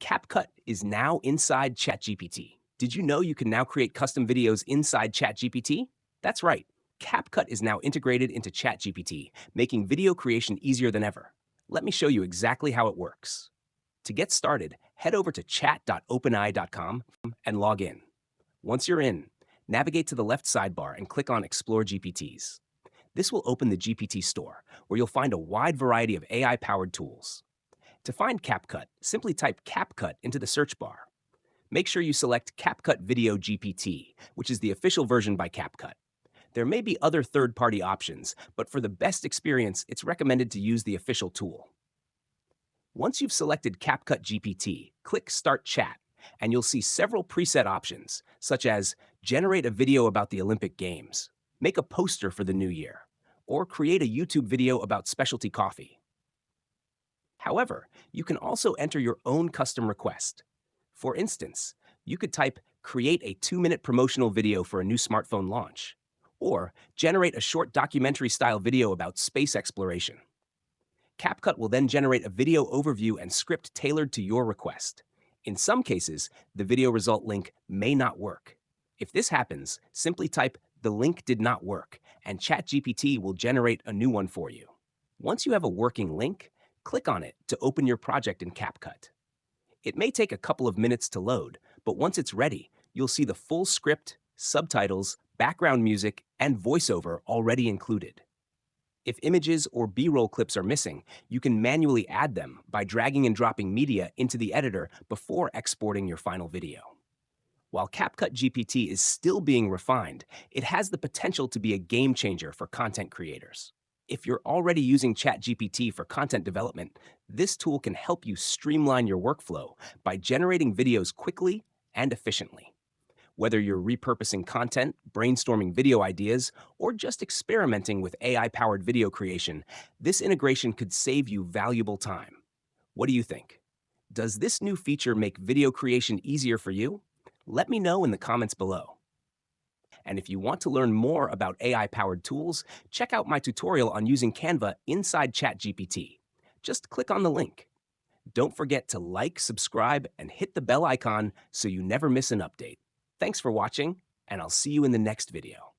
CapCut is now inside ChatGPT. Did you know you can now create custom videos inside ChatGPT? That's right. CapCut is now integrated into ChatGPT, making video creation easier than ever. Let me show you exactly how it works. To get started, head over to chat.openai.com and log in. Once you're in, navigate to the left sidebar and click on Explore GPTs. This will open the GPT store, where you'll find a wide variety of AI-powered tools. To find CapCut, simply type CapCut into the search bar. Make sure you select CapCut Video GPT, which is the official version by CapCut. There may be other third-party options, but for the best experience, it's recommended to use the official tool. Once you've selected CapCut GPT, click Start Chat, and you'll see several preset options, such as generate a video about the Olympic Games, make a poster for the new year, or create a YouTube video about specialty coffee. However, you can also enter your own custom request. For instance, you could type, create a 2-minute promotional video for a new smartphone launch, or generate a short documentary-style video about space exploration. CapCut will then generate a video overview and script tailored to your request. In some cases, the video result link may not work. If this happens, simply type, the link did not work, and ChatGPT will generate a new one for you. Once you have a working link, click on it to open your project in CapCut. It may take a couple of minutes to load, but once it's ready, you'll see the full script, subtitles, background music, and voiceover already included. If images or B-roll clips are missing, you can manually add them by dragging and dropping media into the editor before exporting your final video. While CapCut GPT is still being refined, it has the potential to be a game changer for content creators. If you're already using ChatGPT for content development, this tool can help you streamline your workflow by generating videos quickly and efficiently. Whether you're repurposing content, brainstorming video ideas, or just experimenting with AI-powered video creation, this integration could save you valuable time. What do you think? Does this new feature make video creation easier for you? Let me know in the comments below. And if you want to learn more about AI-powered tools, check out my tutorial on using Canva inside ChatGPT. Just click on the link. Don't forget to like, subscribe, and hit the bell icon so you never miss an update. Thanks for watching, and I'll see you in the next video.